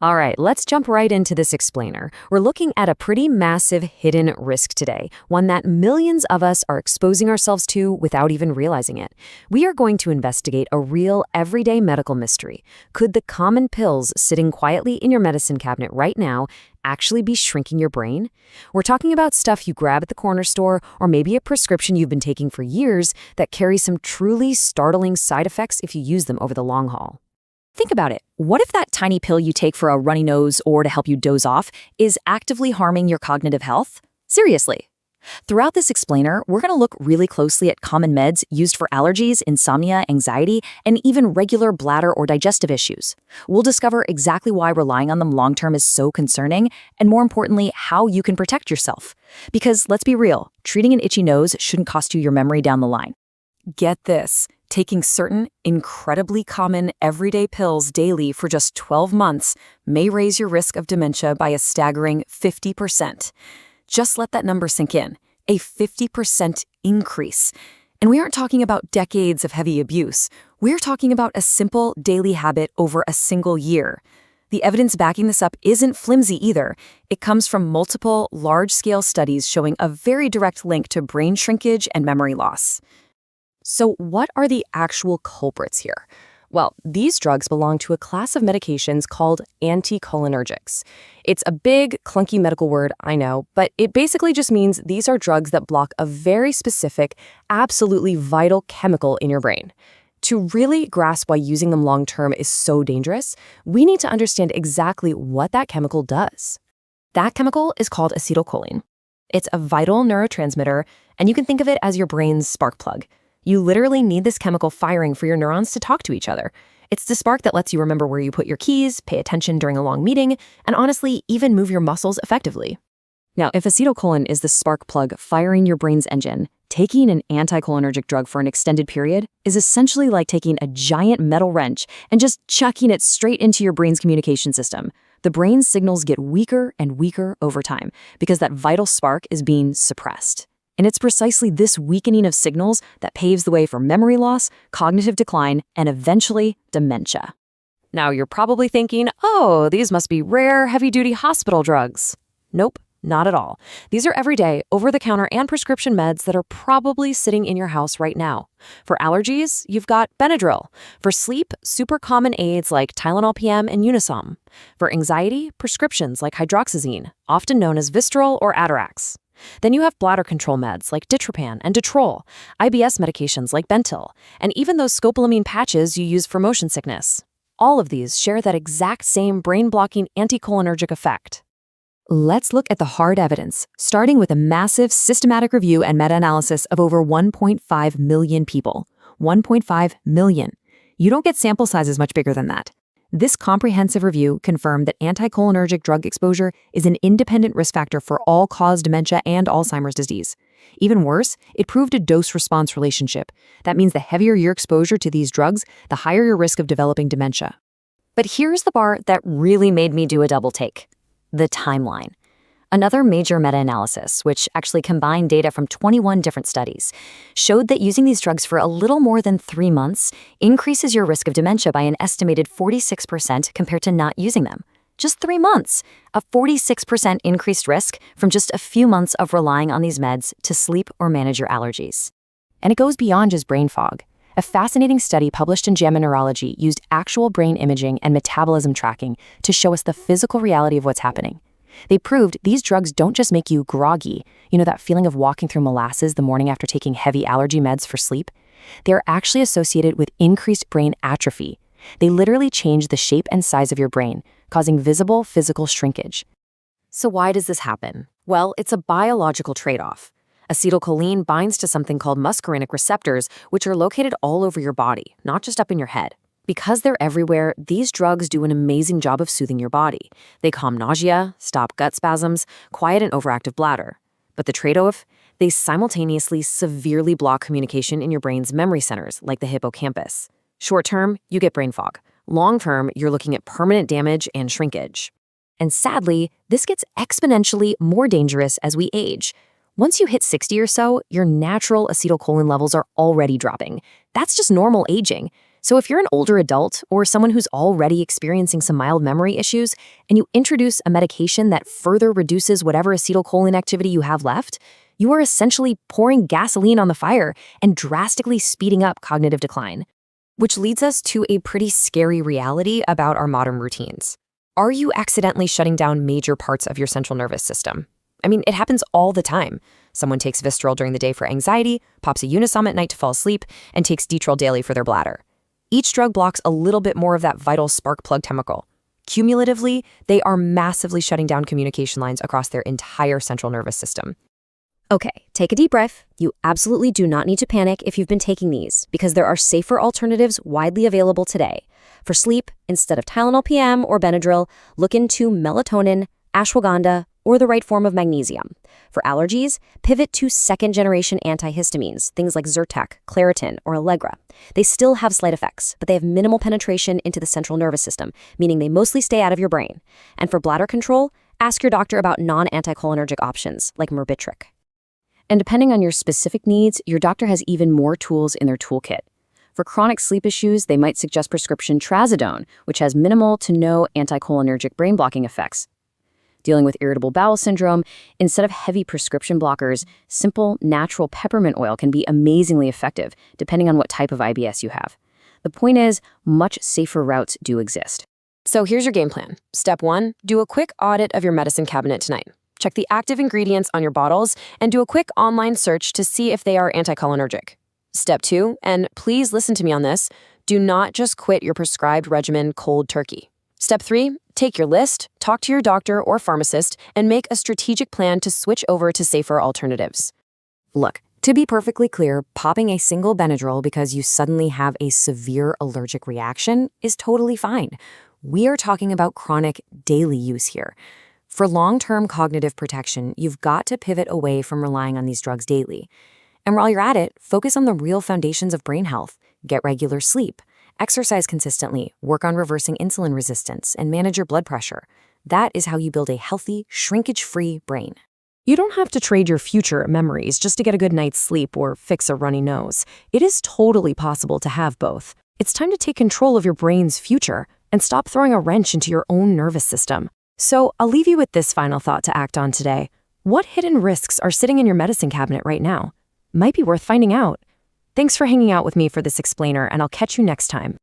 All right, let's jump right into this explainer. We're looking at a pretty massive hidden risk today, one that millions of us are exposing ourselves to without even realizing it. We are going to investigate a real, everyday medical mystery. Could the common pills sitting quietly in your medicine cabinet right now actually be shrinking your brain? We're talking about stuff you grab at the corner store, or maybe a prescription you've been taking for years that carries some truly startling side effects if you use them over the long haul. Think about it. What if that tiny pill you take for a runny nose or to help you doze off is actively harming your cognitive health? Seriously. Throughout this explainer, we're going to look really closely at common meds used for allergies, insomnia, anxiety, and even regular bladder or digestive issues. We'll discover exactly why relying on them long-term is so concerning, and more importantly, how you can protect yourself. Because let's be real, treating an itchy nose shouldn't cost you your memory down the line. Get this. Taking certain, incredibly common, everyday pills daily for just 12 months may raise your risk of dementia by a staggering 50%. Just let that number sink in. A 50% increase. And we aren't talking about decades of heavy abuse. We're talking about a simple daily habit over a single year. The evidence backing this up isn't flimsy either. It comes from multiple, large-scale studies showing a very direct link to brain shrinkage and memory loss. So what are the actual culprits here? Well, these drugs belong to a class of medications called anticholinergics. It's a big, clunky medical word, I know, but it basically just means these are drugs that block a very specific, absolutely vital chemical in your brain. To really grasp why using them long-term is so dangerous, we need to understand exactly what that chemical does. That chemical is called acetylcholine. It's a vital neurotransmitter, and you can think of it as your brain's spark plug. You literally need this chemical firing for your neurons to talk to each other. It's the spark that lets you remember where you put your keys, pay attention during a long meeting, and honestly, even move your muscles effectively. Now, if acetylcholine is the spark plug firing your brain's engine, taking an anticholinergic drug for an extended period is essentially like taking a giant metal wrench and just chucking it straight into your brain's communication system. The brain's signals get weaker and weaker over time because that vital spark is being suppressed. And it's precisely this weakening of signals that paves the way for memory loss, cognitive decline, and eventually dementia. Now you're probably thinking, oh, these must be rare, heavy-duty hospital drugs. Nope, not at all. These are everyday, over-the-counter and prescription meds that are probably sitting in your house right now. For allergies, you've got Benadryl. For sleep, super common aids like Tylenol PM and Unisom. For anxiety, prescriptions like hydroxyzine, often known as Vistaril or Atarax. Then you have bladder control meds like Ditropan and Detrol, IBS medications like Bentyl, and even those scopolamine patches you use for motion sickness. All of these share that exact same brain-blocking anticholinergic effect. Let's look at the hard evidence, starting with a massive systematic review and meta-analysis of over 1.5 million people. 1.5 million. You don't get sample sizes much bigger than that. This comprehensive review confirmed that anticholinergic drug exposure is an independent risk factor for all-cause dementia and Alzheimer's disease. Even worse, it proved a dose-response relationship. That means the heavier your exposure to these drugs, the higher your risk of developing dementia. But here's the part that really made me do a double take: the timeline. Another major meta-analysis, which actually combined data from 21 different studies, showed that using these drugs for a little more than 3 months increases your risk of dementia by an estimated 46% compared to not using them. Just 3 months, a 46% increased risk from just a few months of relying on these meds to sleep or manage your allergies. And it goes beyond just brain fog. A fascinating study published in JAMA Neurology used actual brain imaging and metabolism tracking to show us the physical reality of what's happening. They proved these drugs don't just make you groggy, that feeling of walking through molasses the morning after taking heavy allergy meds for sleep. They're actually associated with increased brain atrophy. They literally change the shape and size of your brain, causing visible physical shrinkage. So why does this happen? Well, it's a biological trade-off. Acetylcholine binds to something called muscarinic receptors, which are located all over your body, not just up in your head. Because they're everywhere, these drugs do an amazing job of soothing your body. They calm nausea, stop gut spasms, quiet an overactive bladder. But the trade-off? They simultaneously severely block communication in your brain's memory centers, like the hippocampus. Short-term, you get brain fog. Long-term, you're looking at permanent damage and shrinkage. And sadly, this gets exponentially more dangerous as we age. Once you hit 60 or so, your natural acetylcholine levels are already dropping. That's just normal aging. So if you're an older adult or someone who's already experiencing some mild memory issues and you introduce a medication that further reduces whatever acetylcholine activity you have left, you are essentially pouring gasoline on the fire and drastically speeding up cognitive decline. Which leads us to a pretty scary reality about our modern routines. Are you accidentally shutting down major parts of your central nervous system? I mean, it happens all the time. Someone takes Visceral during the day for anxiety, pops a Unisom at night to fall asleep, and takes Detrol daily for their bladder. Each drug blocks a little bit more of that vital spark plug chemical. Cumulatively, they are massively shutting down communication lines across their entire central nervous system. Okay, take a deep breath. You absolutely do not need to panic if you've been taking these, because there are safer alternatives widely available today. For sleep, instead of Tylenol PM or Benadryl, look into melatonin, ashwagandha, or the right form of magnesium. For allergies, pivot to second-generation antihistamines, things like Zyrtec, Claritin, or Allegra. They still have slight effects, but they have minimal penetration into the central nervous system, meaning they mostly stay out of your brain. And for bladder control, ask your doctor about non-anticholinergic options, like Myrbetriq. And depending on your specific needs, your doctor has even more tools in their toolkit. For chronic sleep issues, they might suggest prescription trazodone, which has minimal to no anticholinergic brain-blocking effects. Dealing with irritable bowel syndrome, instead of heavy prescription blockers, simple, natural peppermint oil can be amazingly effective, depending on what type of IBS you have. The point is, much safer routes do exist. So here's your game plan. Step 1, do a quick audit of your medicine cabinet tonight. Check the active ingredients on your bottles and do a quick online search to see if they are anticholinergic. Step 2, and please listen to me on this, do not just quit your prescribed regimen cold turkey. Step 3, take your list, talk to your doctor or pharmacist, and make a strategic plan to switch over to safer alternatives. Look, to be perfectly clear, popping a single Benadryl because you suddenly have a severe allergic reaction is totally fine. We are talking about chronic daily use here. For long-term cognitive protection, you've got to pivot away from relying on these drugs daily. And while you're at it, focus on the real foundations of brain health. Get regular sleep, exercise consistently, work on reversing insulin resistance, and manage your blood pressure. That is how you build a healthy, shrinkage-free brain. You don't have to trade your future memories just to get a good night's sleep or fix a runny nose. It is totally possible to have both. It's time to take control of your brain's future and stop throwing a wrench into your own nervous system. So I'll leave you with this final thought to act on today. What hidden risks are sitting in your medicine cabinet right now? Might be worth finding out. Thanks for hanging out with me for this explainer, and I'll catch you next time.